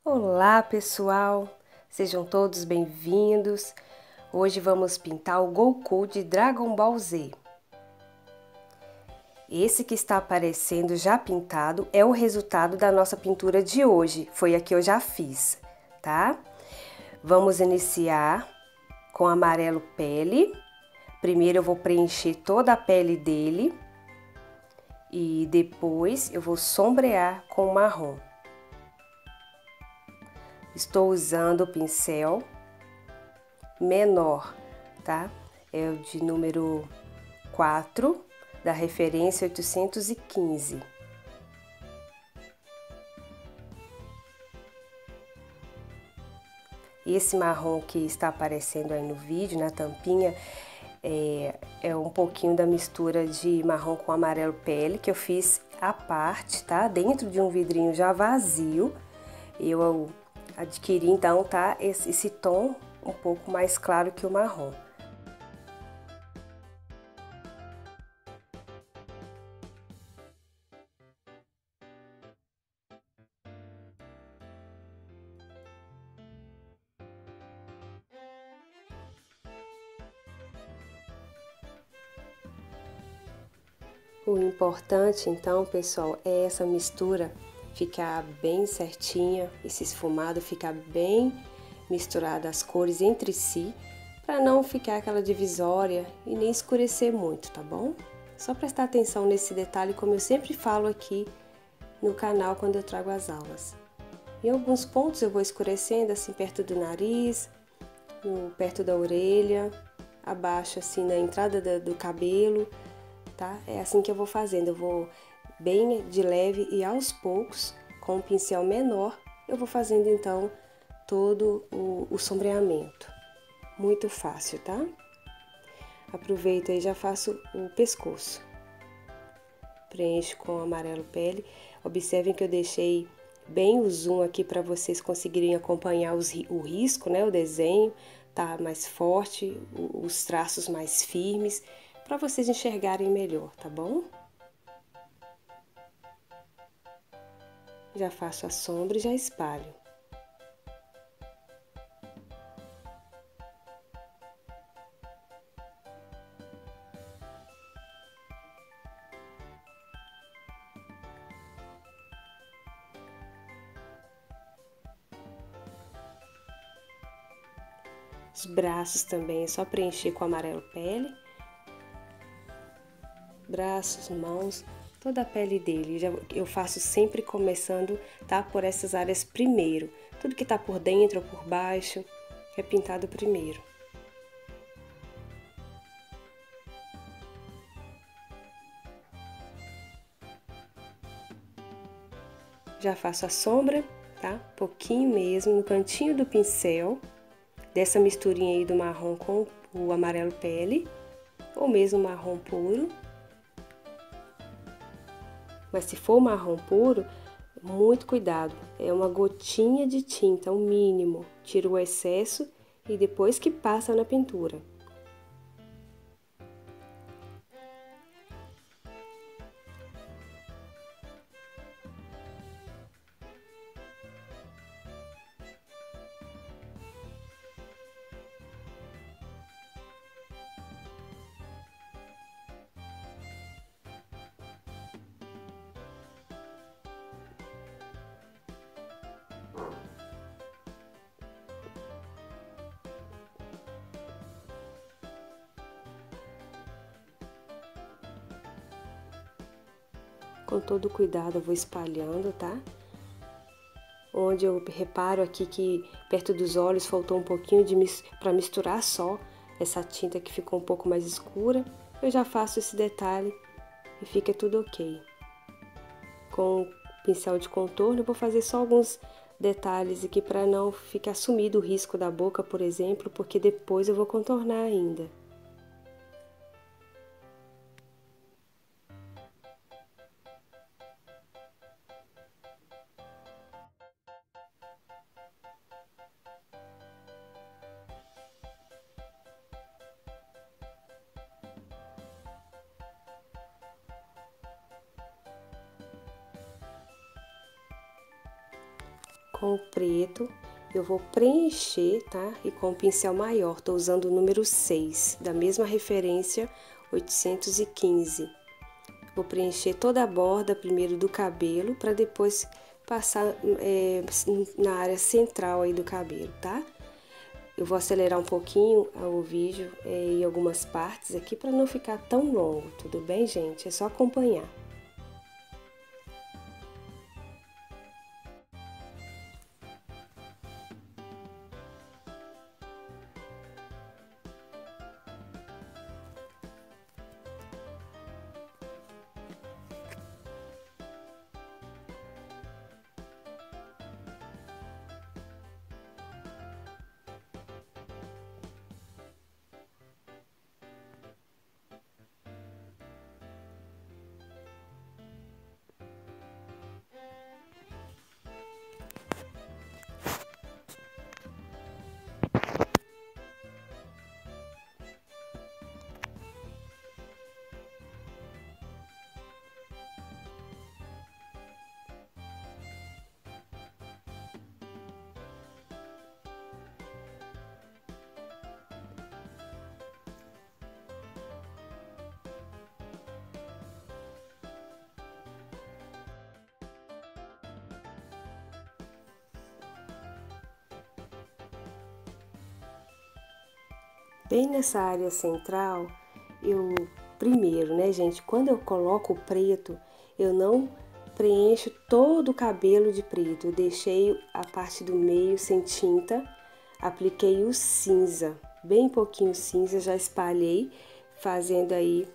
Olá, pessoal! Sejam todos bem-vindos. Hoje vamos pintar o Goku de Dragon Ball Z. Esse que está aparecendo já pintado é o resultado da nossa pintura de hoje. Foi a que eu já fiz, tá? Vamos iniciar com amarelo pele. Primeiro eu vou preencher toda a pele dele e depois eu vou sombrear com marrom. Estou usando o pincel menor, tá? É o de número 4, da referência 815. Esse marrom que está aparecendo aí no vídeo, na tampinha, é um pouquinho da mistura de marrom com amarelo pele, que eu fiz à parte, tá? Dentro de um vidrinho já vazio, eu adquiri, então, tá? Esse tom um pouco mais claro que o marrom. O importante, então, pessoal, é essa mistura ficar bem certinha, esse esfumado ficar bem misturado as cores entre si, para não ficar aquela divisória e nem escurecer muito, tá bom? Só prestar atenção nesse detalhe, como eu sempre falo aqui no canal quando eu trago as aulas. Em alguns pontos eu vou escurecendo, assim, perto do nariz, perto da orelha, abaixo, assim, na entrada do cabelo, tá? É assim que eu vou fazendo, eu vou bem de leve e aos poucos, com um pincel menor, eu vou fazendo então todo o sombreamento. Muito fácil, tá? Aproveito aí e já faço o pescoço. Preencho com amarelo pele. Observem que eu deixei bem o zoom aqui para vocês conseguirem acompanhar o risco, né? O desenho tá mais forte, os traços mais firmes, para vocês enxergarem melhor, tá bom? Já faço a sombra e já espalho. Os braços também é só preencher com amarelo pele. Braços, mãos, toda a pele dele. Eu faço sempre começando, tá? Por essas áreas primeiro. Tudo que tá por dentro ou por baixo é pintado primeiro. Já faço a sombra, tá? Pouquinho mesmo, no cantinho do pincel, dessa misturinha aí do marrom com o amarelo pele, ou mesmo marrom puro. Mas se for marrom puro, muito cuidado, é uma gotinha de tinta, o mínimo. Tira o excesso e depois que passa na pintura. Com todo cuidado eu vou espalhando, tá? Onde eu reparo aqui que perto dos olhos faltou um pouquinho para misturar só essa tinta que ficou um pouco mais escura, eu já faço esse detalhe e fica tudo ok. Com o pincel de contorno eu vou fazer só alguns detalhes aqui para não ficar sumido o risco da boca, por exemplo, porque depois eu vou contornar ainda. com o preto, eu vou preencher, tá? E com o pincel maior, tô usando o número 6, da mesma referência 815. Vou preencher toda a borda primeiro do cabelo, para depois passar na área central aí do cabelo, tá? Eu vou acelerar um pouquinho o vídeo em algumas partes aqui para não ficar tão longo, tudo bem, gente? É só acompanhar. Bem nessa área central, primeiro, né, gente, quando eu coloco o preto, eu não preencho todo o cabelo de preto, eu deixei a parte do meio sem tinta, apliquei o cinza, bem pouquinho cinza, já espalhei, fazendo aí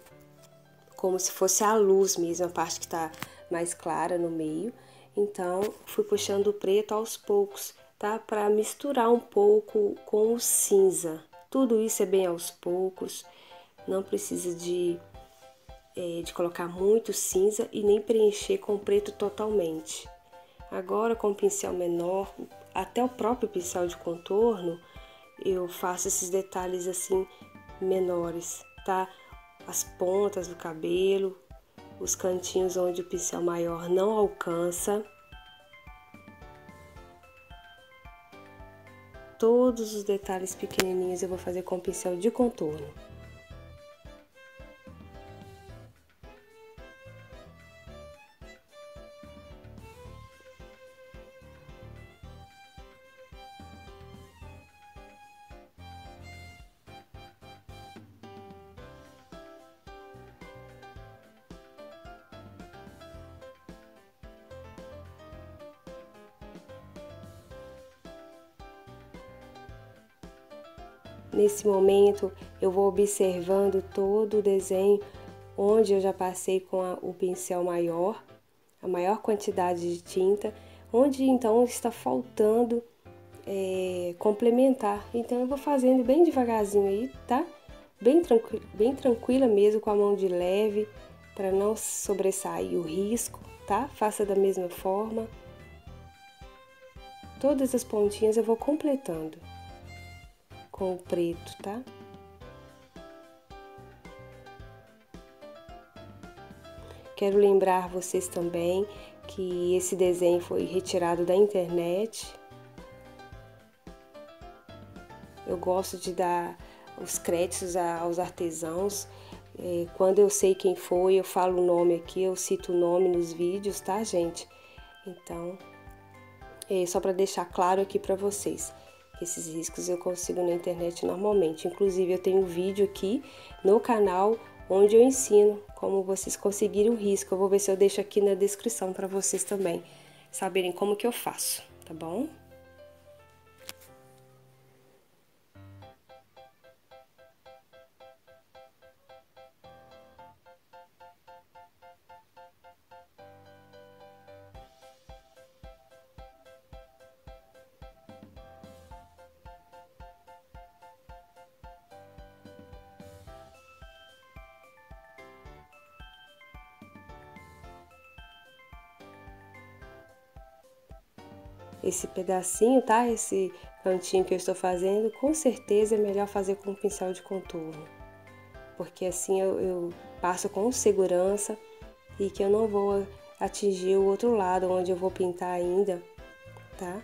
como se fosse a luz mesmo, a parte que tá mais clara no meio. Então, fui puxando o preto aos poucos, tá? Para misturar um pouco com o cinza. Tudo isso é bem aos poucos, não precisa de colocar muito cinza e nem preencher com o preto totalmente. Agora, com o pincel menor, até o próprio pincel de contorno, eu faço esses detalhes assim menores, tá? As pontas do cabelo, os cantinhos onde o pincel maior não alcança. Todos os detalhes pequenininhos eu vou fazer com o pincel de contorno. Nesse momento, eu vou observando todo o desenho onde eu já passei com o pincel maior, a maior quantidade de tinta, onde então está faltando complementar. Então, eu vou fazendo bem devagarzinho aí, tá? Bem tranquila mesmo, com a mão de leve, para não sobressair o risco, tá? Faça da mesma forma. Todas as pontinhas eu vou completando com o preto, tá? Quero lembrar vocês também que esse desenho foi retirado da internet. Eu gosto de dar os créditos aos artesãos. Quando eu sei quem foi, eu falo o nome aqui, eu cito o nome nos vídeos, tá, gente? Então, só para deixar claro aqui para vocês. Esses riscos eu consigo na internet normalmente. Inclusive, eu tenho um vídeo aqui no canal onde eu ensino como vocês conseguirem o risco. Eu vou ver se eu deixo aqui na descrição para vocês também saberem como que eu faço, tá bom? Esse pedacinho, tá? Esse cantinho que eu estou fazendo, com certeza é melhor fazer com um pincel de contorno. Porque assim eu passo com segurança e que eu não vou atingir o outro lado onde eu vou pintar ainda, tá?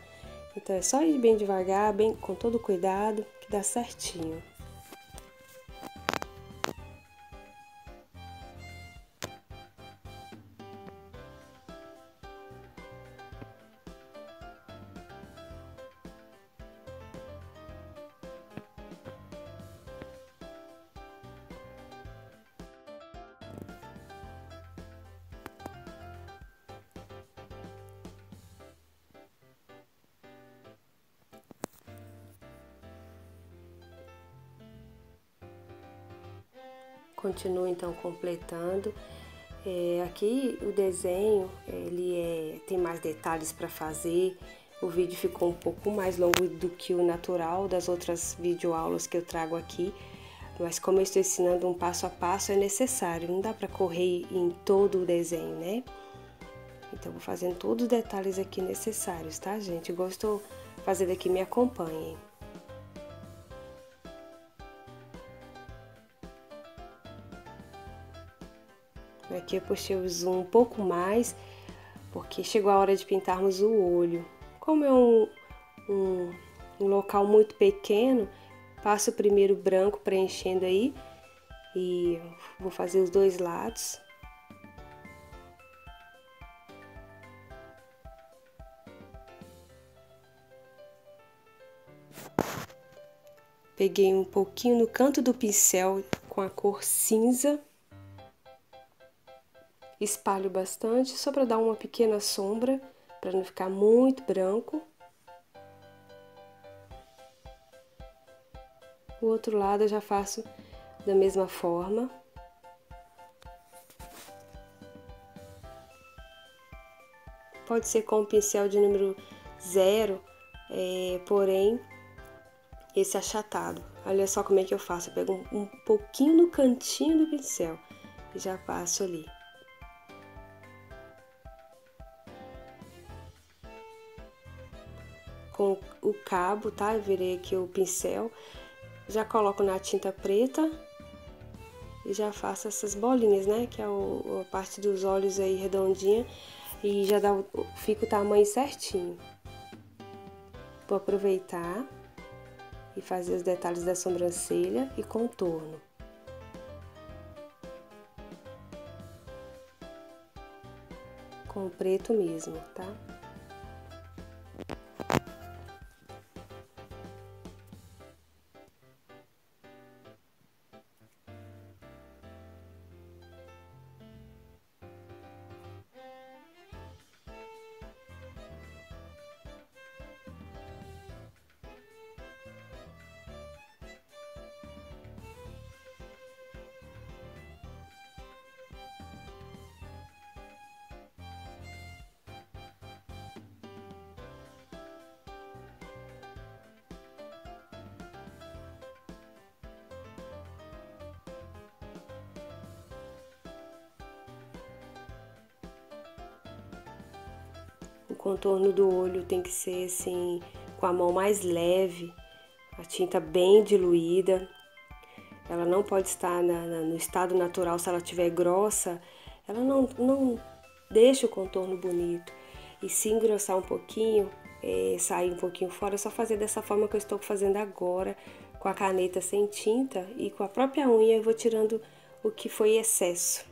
Então é só ir bem devagar, bem com todo cuidado, que dá certinho. Continuo então completando. Aqui o desenho tem mais detalhes para fazer. O vídeo ficou um pouco mais longo do que o natural das outras videoaulas que eu trago aqui, mas como eu estou ensinando um passo a passo é necessário, não dá para correr em todo o desenho, né? Então vou fazendo todos os detalhes aqui necessários, tá, gente? Igual estou fazendo aqui, me acompanhem. Aqui eu puxei o zoom um pouco mais, porque chegou a hora de pintarmos o olho. Como é um local muito pequeno, passo primeiro branco preenchendo aí e vou fazer os dois lados. Peguei um pouquinho no canto do pincel com a cor cinza. Espalho bastante, só para dar uma pequena sombra, para não ficar muito branco. O outro lado eu já faço da mesma forma. Pode ser com o pincel de número 0, porém esse achatado. Olha só como é que eu faço, eu pego um pouquinho no cantinho do pincel e já passo ali. Com o cabo, tá? Eu virei aqui o pincel, já coloco na tinta preta e já faço essas bolinhas, né? Que é a parte dos olhos aí redondinha e já fica o tamanho certinho. Vou aproveitar e fazer os detalhes da sobrancelha e contorno. Com o preto mesmo, tá? O contorno do olho tem que ser assim, com a mão mais leve, a tinta bem diluída. Ela não pode estar no estado natural, se ela estiver grossa, ela não deixa o contorno bonito. E se engrossar um pouquinho, sair um pouquinho fora, é só fazer dessa forma que eu estou fazendo agora, com a caneta sem tinta e com a própria unha eu vou tirando o que foi excesso.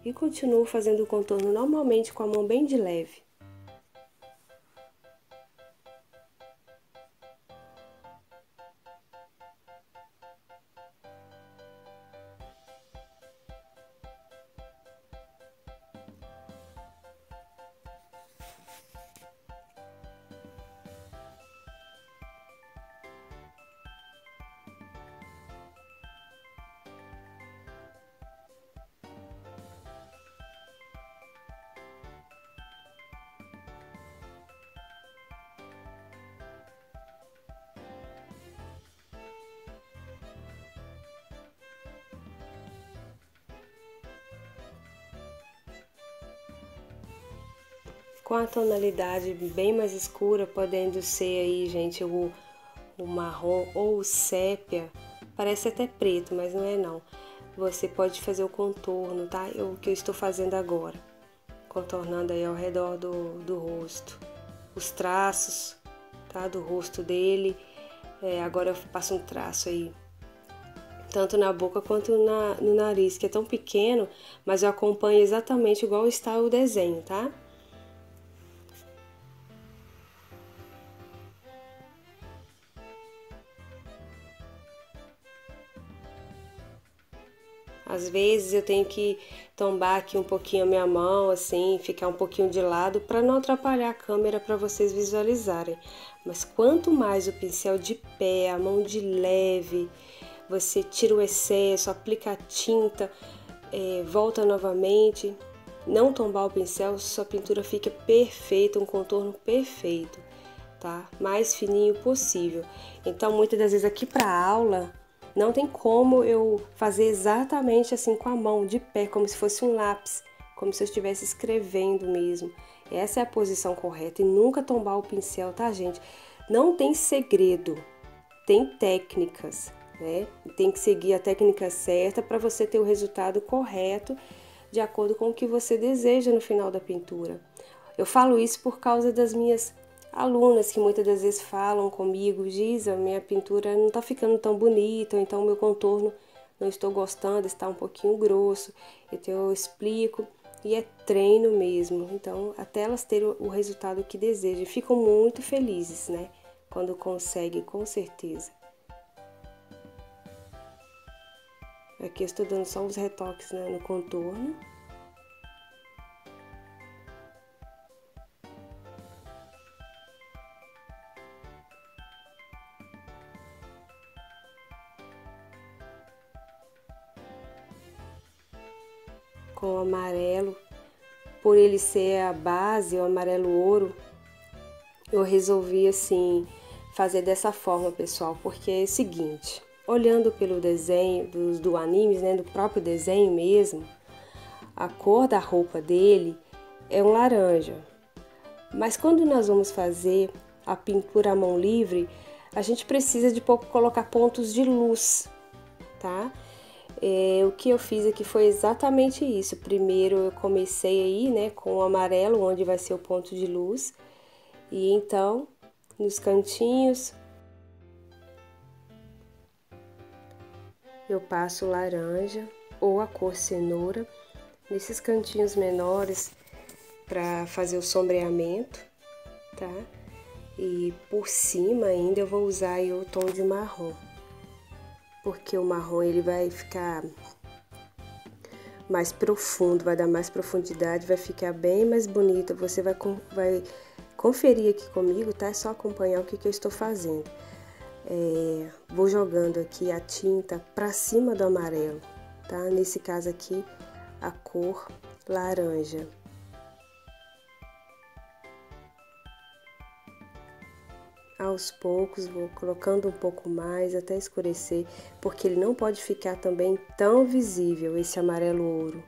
E continuo fazendo o contorno normalmente com a mão bem de leve. Com a tonalidade bem mais escura, podendo ser aí, gente, o marrom ou o sépia, parece até preto, mas não é não. Você pode fazer o contorno, tá? O que eu estou fazendo agora, contornando aí ao redor do rosto, os traços, tá? Do rosto dele. Agora eu passo um traço aí, tanto na boca quanto no nariz, que é tão pequeno, mas eu acompanho exatamente igual está o desenho, tá? Às vezes eu tenho que tombar aqui um pouquinho a minha mão, assim, ficar um pouquinho de lado para não atrapalhar a câmera para vocês visualizarem. Mas quanto mais o pincel de pé, a mão de leve, você tira o excesso, aplica a tinta, volta novamente, não tombar o pincel, sua pintura fica perfeita, um contorno perfeito, tá? Mais fininho possível. Então, muitas das vezes aqui para aula, não tem como eu fazer exatamente assim com a mão, de pé, como se fosse um lápis, como se eu estivesse escrevendo mesmo. Essa é a posição correta e nunca tombar o pincel, tá, gente? Não tem segredo, tem técnicas, né? Tem que seguir a técnica certa para você ter o resultado correto, de acordo com o que você deseja no final da pintura. Eu falo isso por causa das minhas alunas que muitas das vezes falam comigo: Giza, minha pintura não tá ficando tão bonita, ou então meu contorno não estou gostando, está um pouquinho grosso. Então eu explico e é treino mesmo. Então, até elas terem o resultado que desejam, ficam muito felizes, né? Quando conseguem, com certeza. Aqui eu estou dando só uns retoques, né, no contorno. Com o amarelo, por ele ser a base, o amarelo ouro, eu resolvi assim fazer dessa forma, pessoal, porque é o seguinte, olhando pelo desenho do animes, né, do próprio desenho mesmo, a cor da roupa dele é um laranja. Mas quando nós vamos fazer a pintura à mão livre, a gente precisa de colocar pontos de luz, tá? O que eu fiz aqui foi exatamente isso. Primeiro eu comecei aí, né, com o amarelo, onde vai ser o ponto de luz. E então, nos cantinhos, eu passo laranja ou a cor cenoura. Nesses cantinhos menores, para fazer o sombreamento, tá? E por cima ainda eu vou usar aí o tom de marrom. Porque o marrom ele vai ficar mais profundo, vai dar mais profundidade, vai ficar bem mais bonita. Você vai conferir aqui comigo, tá? É só acompanhar o que eu estou fazendo. Vou jogando aqui a tinta para cima do amarelo, tá? Nesse caso aqui, a cor laranja. Aos poucos vou colocando um pouco mais até escurecer, porque ele não pode ficar também tão visível, esse amarelo ouro.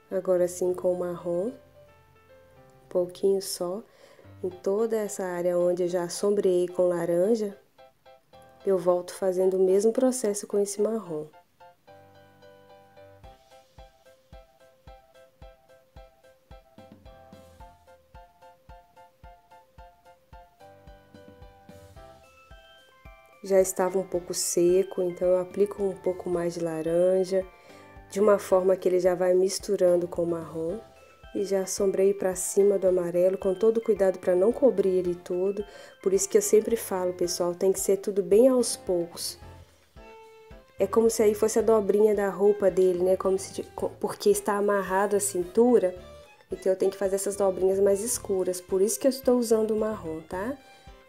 Agora sim com o marrom, um pouquinho só, em toda essa área onde eu já sombreei com laranja, eu volto fazendo o mesmo processo com esse marrom. Já estava um pouco seco, então eu aplico um pouco mais de laranja, de uma forma que ele já vai misturando com o marrom. E já sombrei para cima do amarelo, com todo cuidado para não cobrir ele todo. Por isso que eu sempre falo, pessoal, tem que ser tudo bem aos poucos. É como se aí fosse a dobrinha da roupa dele, né? Porque está amarrado a cintura, então eu tenho que fazer essas dobrinhas mais escuras. Por isso que eu estou usando o marrom, tá?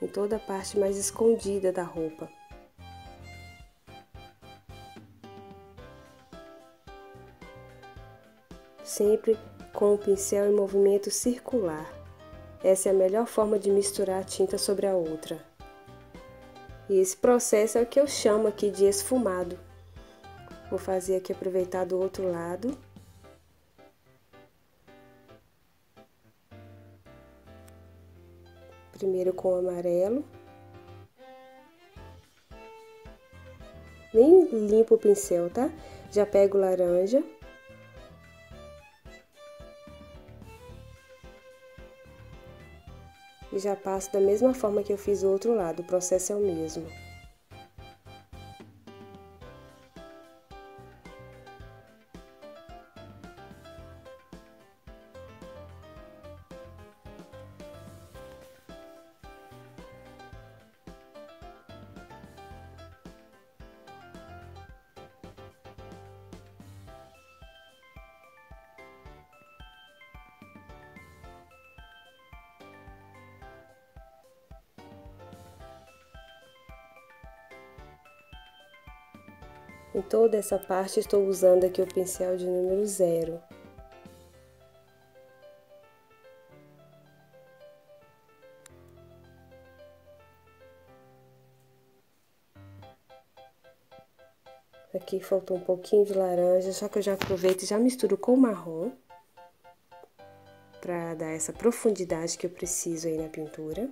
Em toda a parte mais escondida da roupa. Sempre com o pincel em movimento circular. Essa é a melhor forma de misturar a tinta sobre a outra. E esse processo é o que eu chamo aqui de esfumado. Vou fazer aqui, aproveitar do outro lado. Primeiro com o amarelo. Nem limpo o pincel, tá? Já pego laranja. E já passo da mesma forma que eu fiz o outro lado, o processo é o mesmo. Em toda essa parte estou usando aqui o pincel de número 0. Aqui faltou um pouquinho de laranja, só que eu já aproveito e já misturo com o marrom, para dar essa profundidade que eu preciso aí na pintura.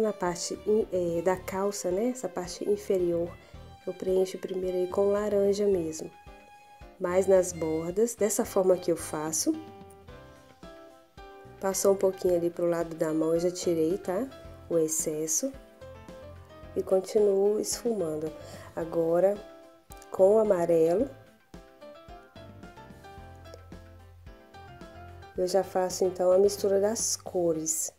Na parte da calça, né, essa parte inferior, eu preencho primeiro aí com laranja mesmo. Mas nas bordas, dessa forma que eu faço. Passou um pouquinho ali pro lado da mão, eu já tirei, tá? O excesso. E continuo esfumando. Agora, com o amarelo, eu já faço então a mistura das cores.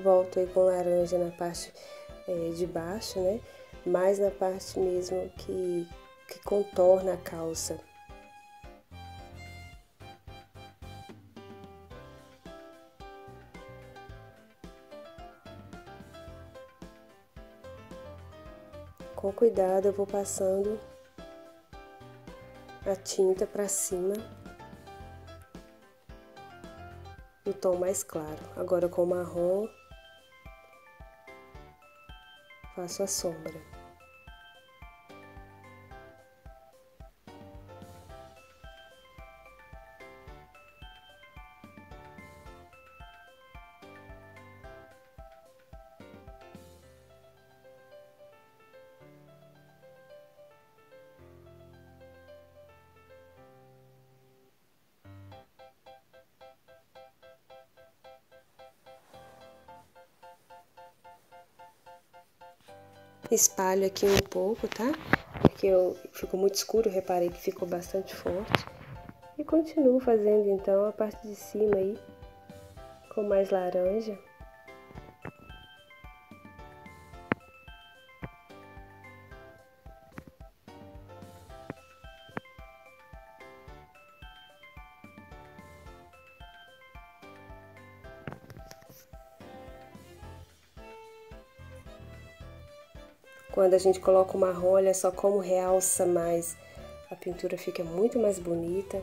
Volto aí com laranja na parte de baixo, né? Mais na parte mesmo que contorna a calça. Com cuidado eu vou passando a tinta pra cima do tom mais claro. Agora com o marrom, faço a sombra. Espalho aqui um pouco, tá? Porque ficou muito escuro, reparei que ficou bastante forte. E continuo fazendo então a parte de cima aí com mais laranja. Quando a gente coloca o marrom, olha só como realça mais. A pintura fica muito mais bonita.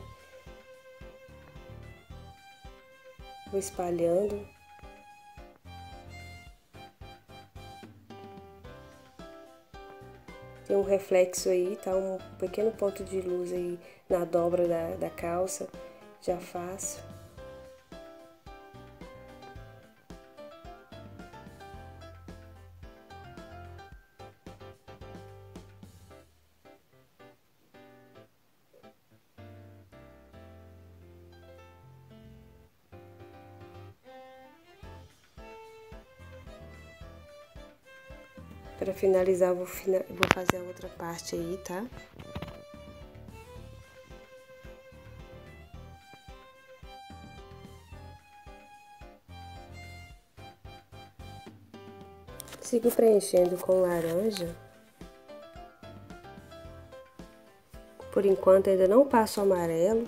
Vou espalhando. Tem um reflexo aí, tá? Um pequeno ponto de luz aí na dobra da calça. Já faço. Para finalizar, vou fazer a outra parte aí, tá? Sigo preenchendo com laranja. Por enquanto ainda não passo o amarelo.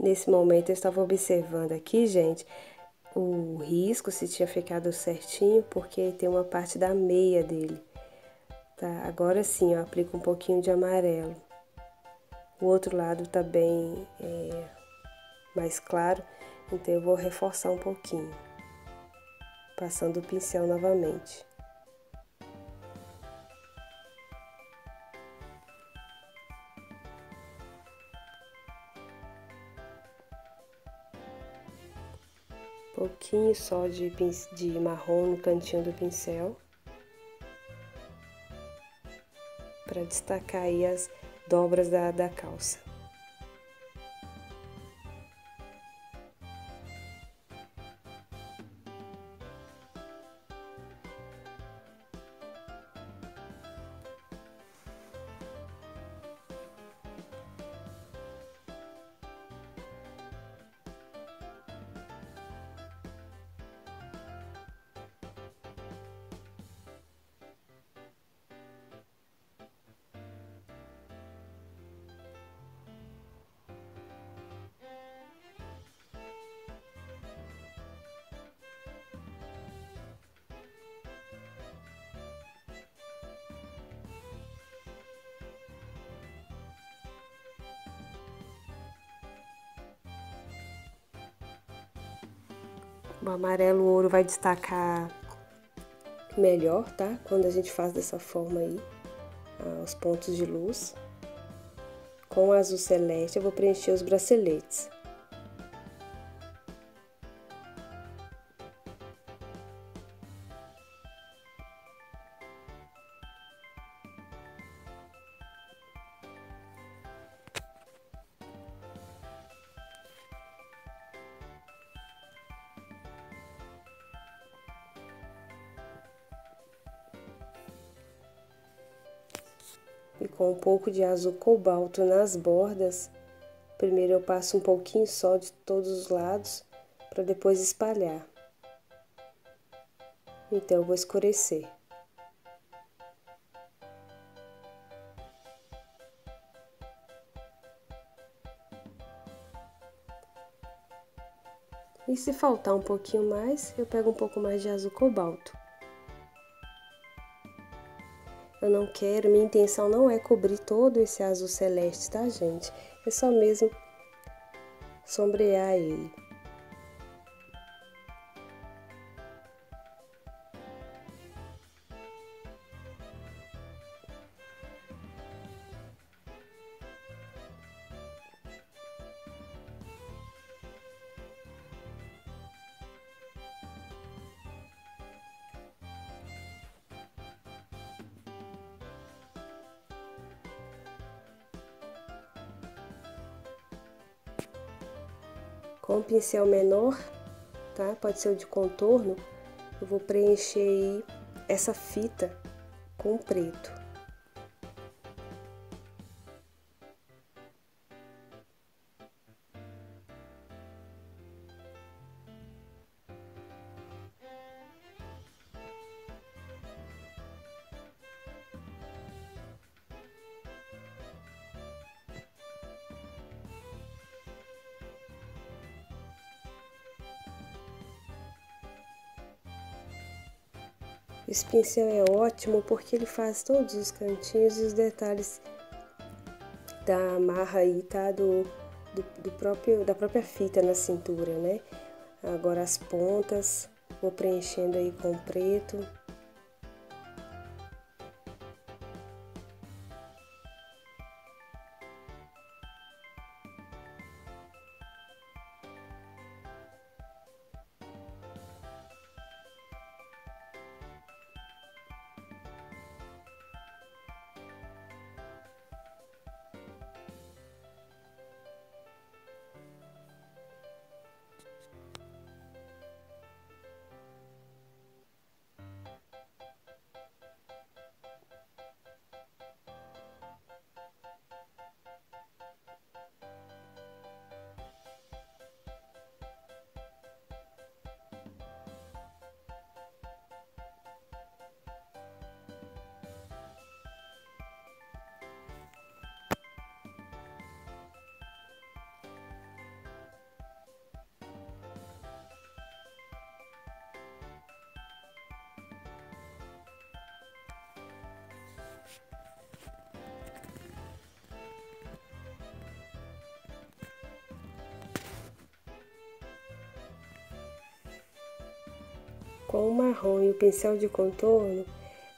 Nesse momento eu estava observando aqui, gente, o risco, se tinha ficado certinho, porque tem uma parte da meia dele, tá? Agora sim, eu aplico um pouquinho de amarelo. O outro lado tá bem mais claro, então eu vou reforçar um pouquinho, passando o pincel novamente. Pouquinho só de marrom no cantinho do pincel, para destacar aí as dobras da calça. O amarelo ouro vai destacar melhor, tá? Quando a gente faz dessa forma aí, os pontos de luz. Com o azul celeste eu vou preencher os braceletes. E com um pouco de azul cobalto nas bordas, primeiro eu passo um pouquinho só de todos os lados, para depois espalhar. Então eu vou escurecer. E se faltar um pouquinho mais, eu pego um pouco mais de azul cobalto. Eu não quero, minha intenção não é cobrir todo esse azul celeste, tá, gente? É só mesmo sombrear ele. Com o pincel menor, tá? Pode ser o de contorno, eu vou preencher aí essa fita com preto. Esse pincel é ótimo porque ele faz todos os cantinhos e os detalhes da amarra aí, tá? Da própria fita na cintura, né? Agora as pontas, vou preenchendo aí com preto. Com o marrom e o pincel de contorno,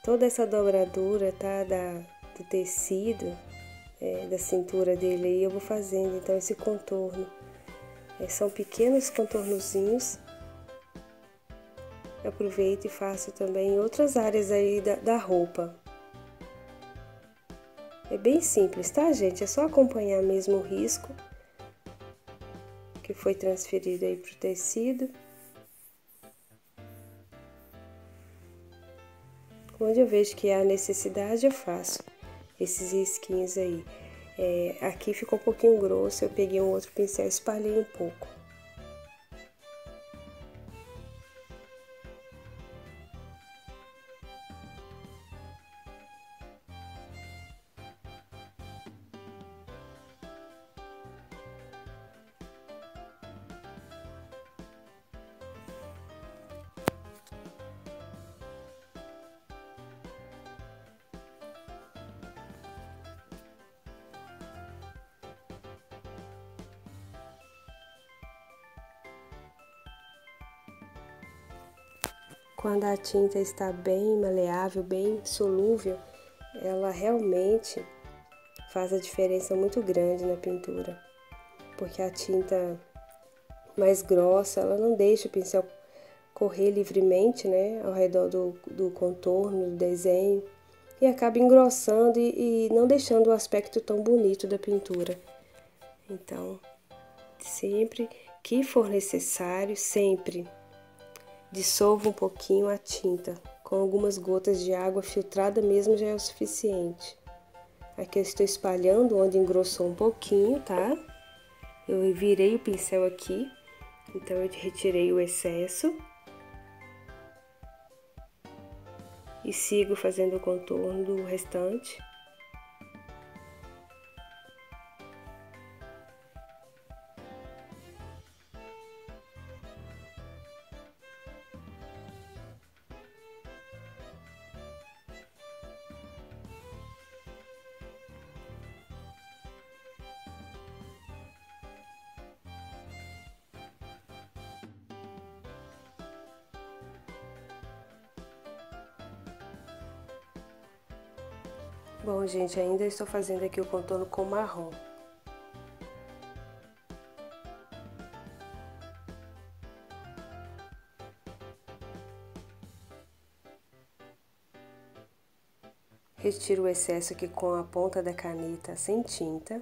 toda essa dobradura, tá, do tecido, da cintura dele aí, eu vou fazendo então esse contorno. São pequenos contornozinhos. Eu aproveito e faço também em outras áreas aí da roupa. É bem simples, tá, gente? É só acompanhar mesmo o risco que foi transferido aí pro tecido. Onde eu vejo que há necessidade, eu faço esses risquinhos aí. Aqui ficou um pouquinho grosso, eu peguei um outro pincel e espalhei um pouco. Quando a tinta está bem maleável, bem solúvel, ela realmente faz a diferença muito grande na pintura. Porque a tinta mais grossa, ela não deixa o pincel correr livremente, né, ao redor do contorno, do desenho, e acaba engrossando e não deixando o aspecto tão bonito da pintura. Então, sempre que for necessário, sempre dissolva um pouquinho a tinta, com algumas gotas de água filtrada mesmo já é o suficiente. Aqui eu estou espalhando onde engrossou um pouquinho, tá? Eu virei o pincel aqui, então eu retirei o excesso. E sigo fazendo o contorno do restante. Bom, gente, ainda estou fazendo aqui o contorno com marrom. Retiro o excesso aqui com a ponta da caneta sem tinta.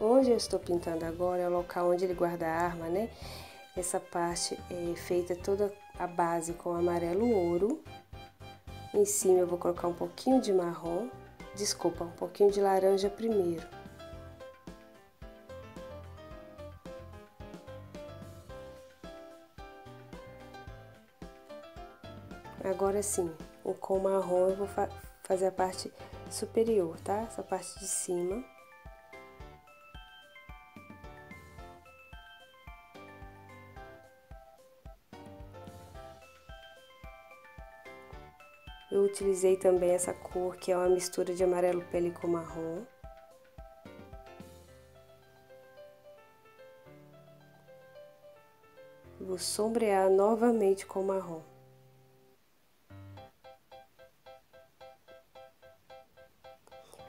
Onde eu estou pintando agora é o local onde ele guarda a arma, né? Essa parte é feita toda a base com amarelo ouro. Em cima eu vou colocar um pouquinho de marrom, desculpa, um pouquinho de laranja primeiro. Agora sim, com marrom eu vou fazer a parte superior, tá? Essa parte de cima. Eu utilizei também essa cor, que é uma mistura de amarelo pele com marrom. Vou sombrear novamente com marrom.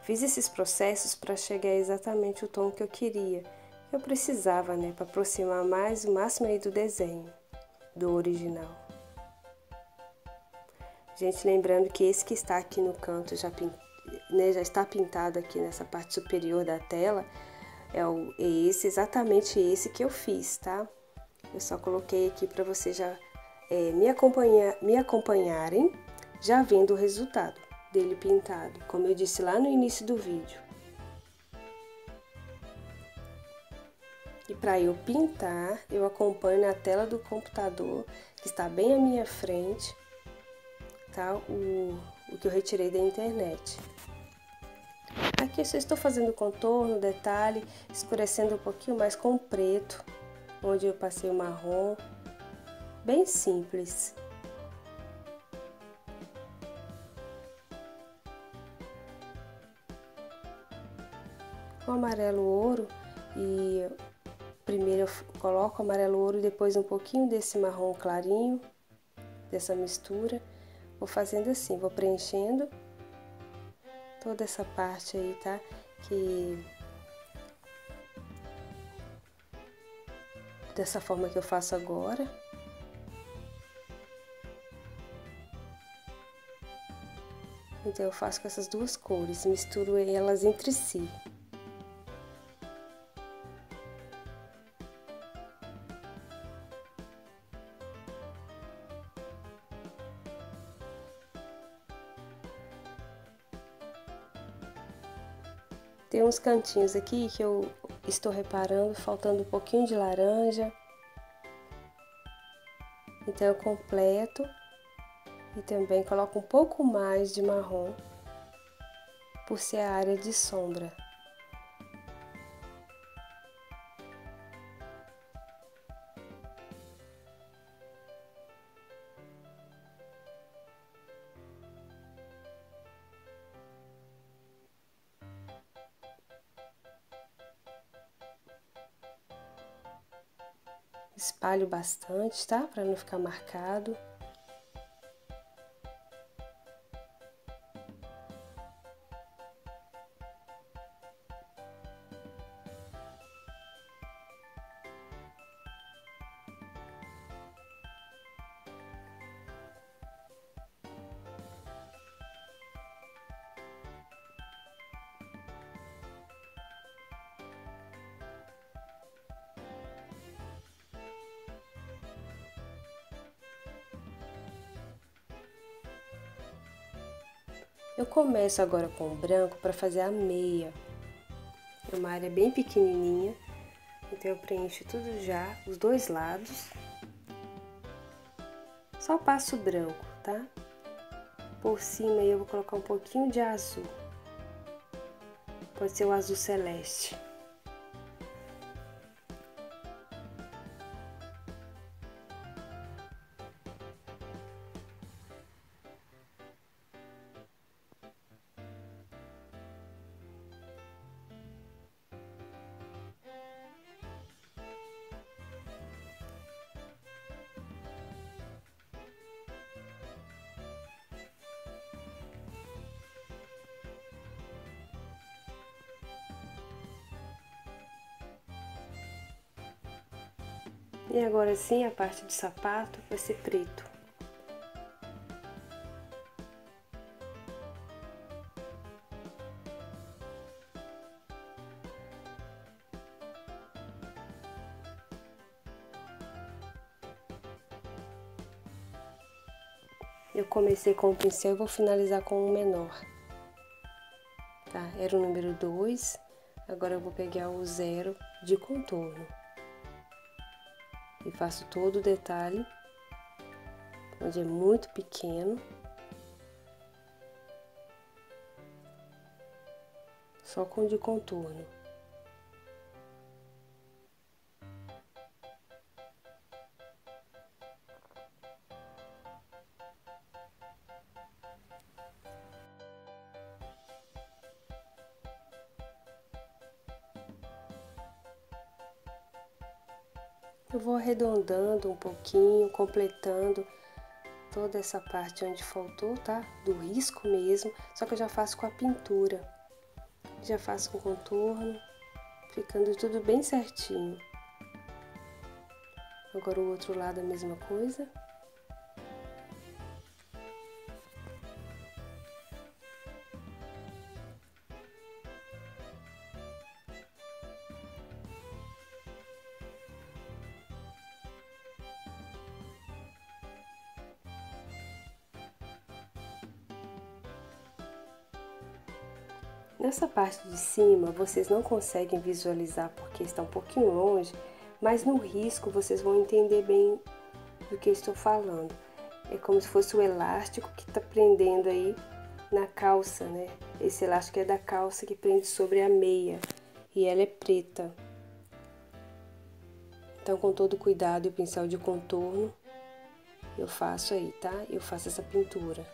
Fiz esses processos para chegar exatamente o tom que eu queria. Eu precisava, né, para aproximar mais o máximo aí do desenho, do original. Gente, lembrando que esse que está aqui no canto já está pintado aqui nessa parte superior da tela, exatamente esse que eu fiz, tá? Eu só coloquei aqui para vocês já me acompanharem, já vendo o resultado dele pintado, como eu disse lá no início do vídeo. E para eu pintar, eu acompanho na tela do computador, que está bem à minha frente, tá? O que eu retirei da internet. Aqui eu só estou fazendo contorno, detalhe, escurecendo um pouquinho mais com o preto, onde eu passei o marrom, bem simples. com amarelo ouro e primeiro eu coloco amarelo ouro e depois um pouquinho desse marrom clarinho, dessa mistura. Vou fazendo assim, vou preenchendo toda essa parte aí, tá? Que dessa forma que eu faço agora. Então eu faço com essas duas cores, misturo elas entre si. Tem uns cantinhos aqui que eu estou reparando, faltando um pouquinho de laranja. Então eu completo e também coloco um pouco mais de marrom, por ser a área de sombra. Espalho bastante, tá? Para não ficar marcado. Eu começo agora com o branco para fazer a meia. É uma área bem pequenininha, então eu preencho tudo já, os dois lados. Só passo branco, tá? Por cima aí eu vou colocar um pouquinho de azul. Pode ser o azul celeste. E agora sim, a parte do sapato vai ser preto. Eu comecei com o pincel e vou finalizar com o menor. Tá? Era o número 2, agora eu vou pegar o 0 de contorno. E faço todo o detalhe, onde é muito pequeno. Só com o de contorno. Eu vou arredondando um pouquinho, completando toda essa parte onde faltou, tá? Do risco mesmo, só que eu já faço com a pintura. Já faço com contorno, ficando tudo bem certinho. Agora o outro lado a mesma coisa. Nessa parte de cima, vocês não conseguem visualizar porque está um pouquinho longe, mas no risco vocês vão entender bem do que eu estou falando. É como se fosse o elástico que está prendendo aí na calça, né? Esse elástico é da calça que prende sobre a meia e ela é preta. Então, com todo cuidado e o pincel de contorno, eu faço aí, tá? Eu faço essa pintura.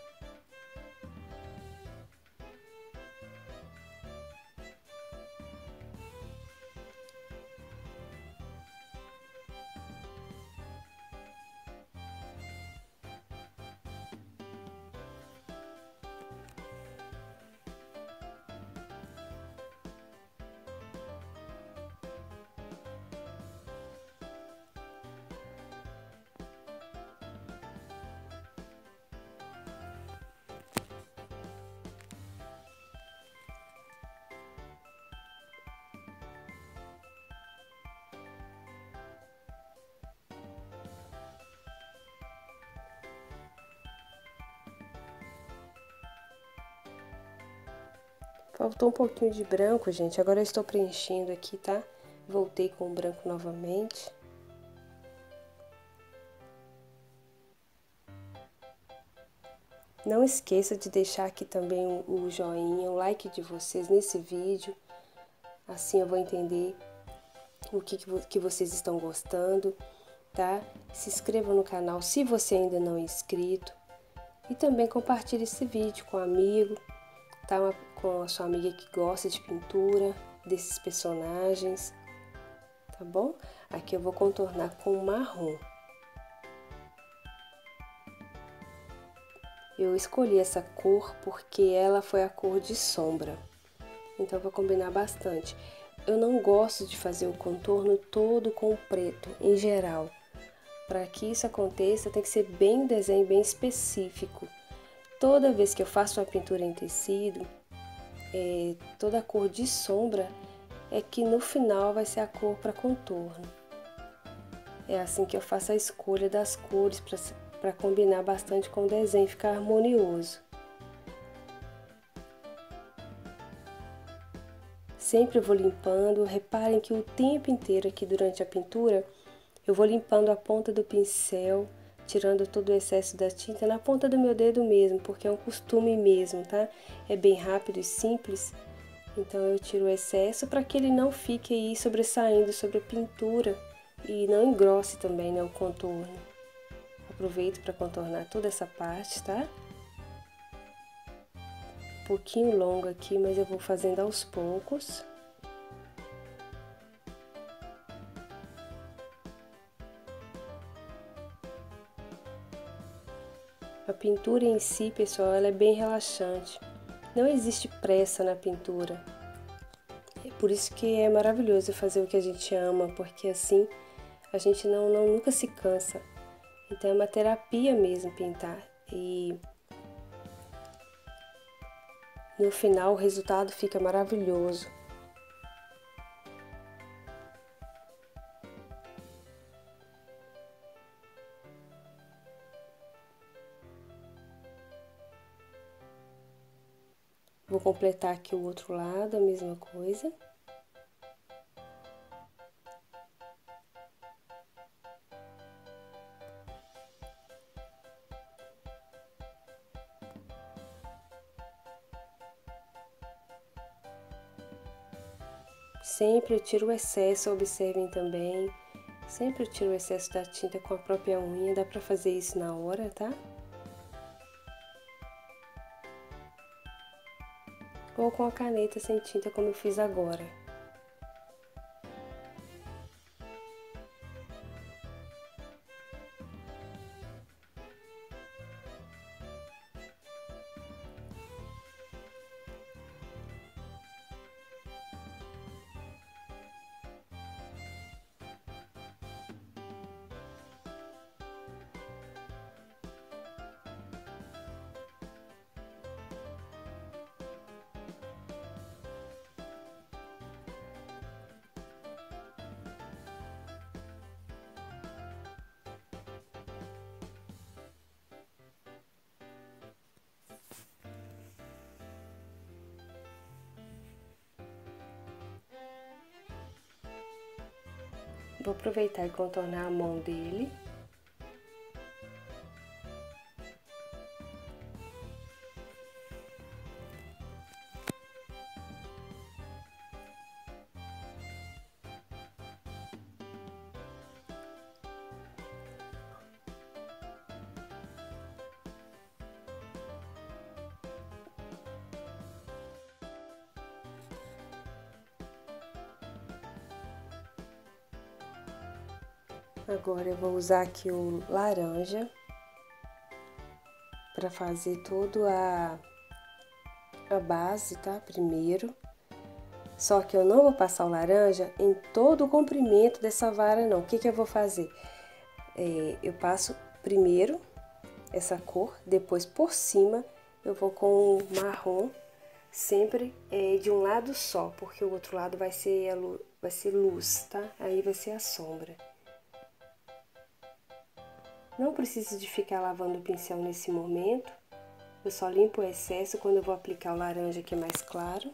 Faltou um pouquinho de branco, gente. Agora eu estou preenchendo aqui, tá? Voltei com o branco novamente. Não esqueça de deixar aqui também o joinha, o like de vocês nesse vídeo. Assim eu vou entender o que vocês estão gostando, tá? Se inscreva no canal se você ainda não é inscrito. E também compartilhe esse vídeo com um amigo, tá? Com a sua amiga que gosta de pintura, desses personagens, tá bom? Aqui eu vou contornar com marrom. Eu escolhi essa cor porque ela foi a cor de sombra, então vai combinar bastante. Eu não gosto de fazer o contorno todo com preto, em geral. Para que isso aconteça, tem que ser bem um desenho bem específico. Toda vez que eu faço uma pintura em tecido, toda a cor de sombra é que no final vai ser a cor para contorno. É assim que eu faço a escolha das cores para combinar bastante com o desenho, ficar harmonioso. Sempre eu vou limpando, reparem que o tempo inteiro aqui durante a pintura, eu vou limpando a ponta do pincel, tirando todo o excesso da tinta na ponta do meu dedo mesmo, porque é um costume mesmo, tá? É bem rápido e simples, então eu tiro o excesso para que ele não fique aí sobressaindo sobre a pintura e não engrosse também, né, o contorno. Aproveito para contornar toda essa parte, tá? Um pouquinho longo aqui, mas eu vou fazendo aos poucos. A pintura em si, pessoal, ela é bem relaxante. Não existe pressa na pintura. É por isso que é maravilhoso fazer o que a gente ama, porque assim a gente nunca se cansa. Então é uma terapia mesmo pintar. E no final o resultado fica maravilhoso. Vou completar aqui o outro lado, a mesma coisa. Sempre eu tiro o excesso, observem também. Sempre eu tiro o excesso da tinta com a própria unha, dá pra fazer isso na hora, tá? Ou com a caneta sem tinta, como eu fiz agora. Vou aproveitar e contornar a mão dele. Agora eu vou usar aqui o laranja para fazer toda a base, tá? Primeiro. Só que eu não vou passar o laranja em todo o comprimento dessa vara, não. O que que eu vou fazer? Eu passo primeiro essa cor, depois por cima eu vou com o marrom, sempre de um lado só, porque o outro lado vai ser luz, tá? Aí vai ser a sombra. Não precisa de ficar lavando o pincel nesse momento, eu só limpo o excesso quando eu vou aplicar o laranja que é mais claro.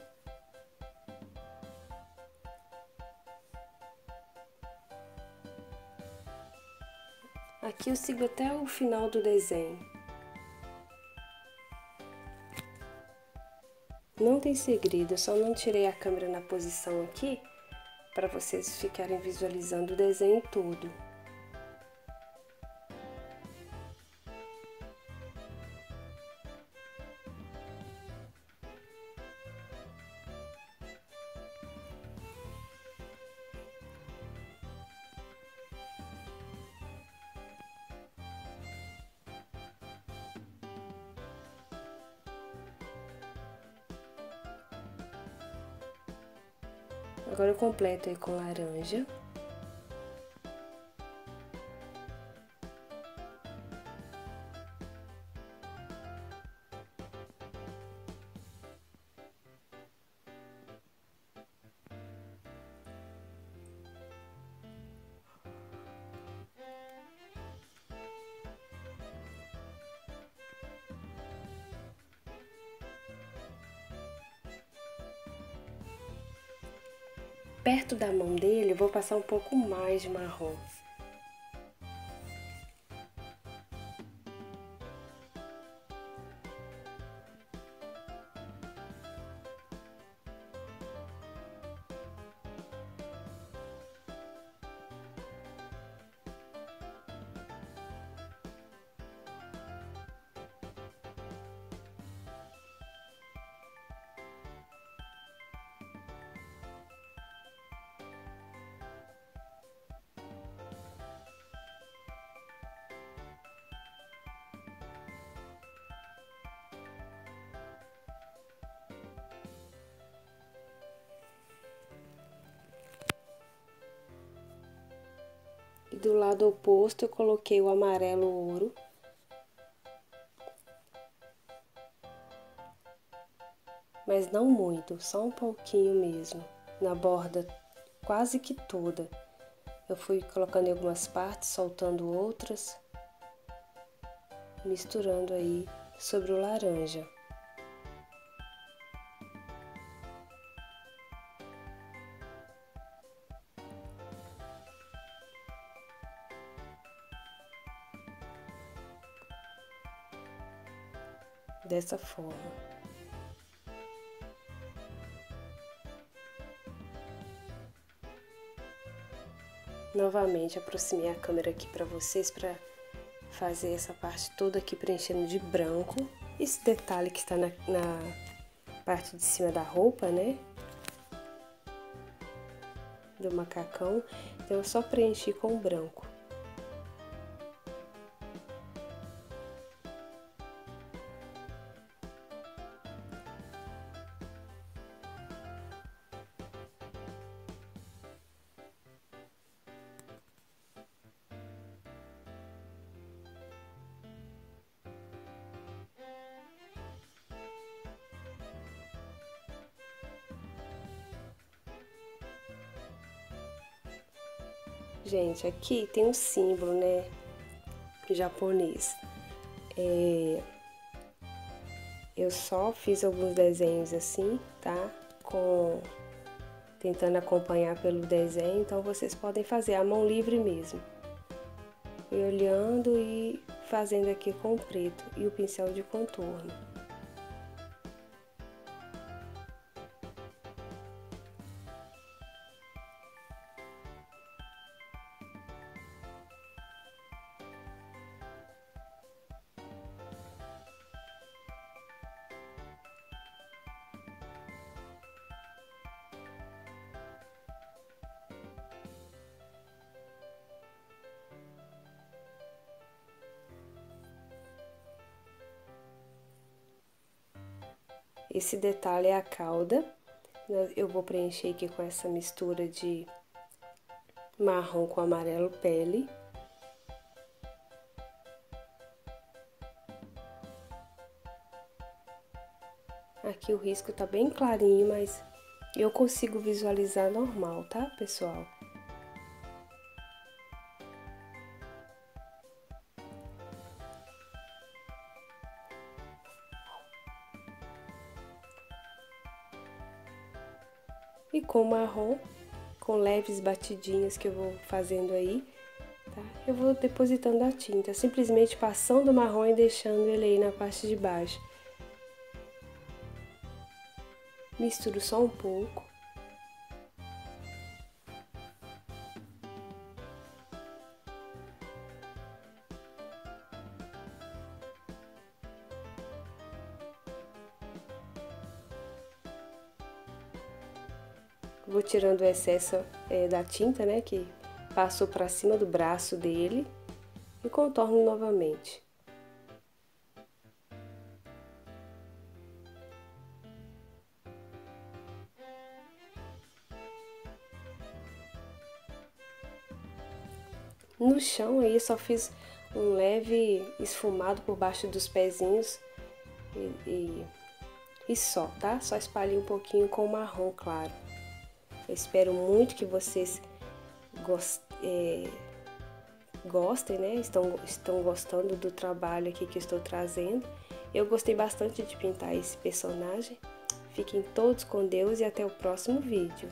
Aqui eu sigo até o final do desenho. Não tem segredo, eu só não tirei a câmera na posição aqui para vocês ficarem visualizando o desenho todo. Agora eu completo aí com laranja. Perto da mão dele, eu vou passar um pouco mais de marrom. E do lado oposto eu coloquei o amarelo ouro. Mas não muito, só um pouquinho mesmo, na borda quase que toda. Eu fui colocando em algumas partes, soltando outras, misturando aí sobre o laranja. Dessa forma. Novamente, aproximei a câmera aqui para vocês para fazer essa parte toda aqui preenchendo de branco. Esse detalhe que está na parte de cima da roupa, né? Do macacão. Então, eu só preenchi com branco. Gente, aqui tem um símbolo, né, japonês. Eu só fiz alguns desenhos assim, tá? Tentando acompanhar pelo desenho, então vocês podem fazer a mão livre mesmo. E olhando e fazendo aqui com o preto e o pincel de contorno. Esse detalhe é a cauda. Eu vou preencher aqui com essa mistura de marrom com amarelo pele. Aqui o risco tá bem clarinho, mas eu consigo visualizar normal, tá, pessoal? E com marrom, com leves batidinhas que eu vou fazendo aí, tá? Eu vou depositando a tinta, simplesmente passando o marrom e deixando ele aí na parte de baixo. Misturo só um pouco. Vou tirando o excesso da tinta, né, que passou para cima do braço dele e contorno novamente. No chão aí só fiz um leve esfumado por baixo dos pezinhos e só, tá? Só espalhei um pouquinho com marrom claro. Eu espero muito que vocês gostem, né? Estão gostando do trabalho aqui que eu estou trazendo. Eu gostei bastante de pintar esse personagem. Fiquem todos com Deus e até o próximo vídeo.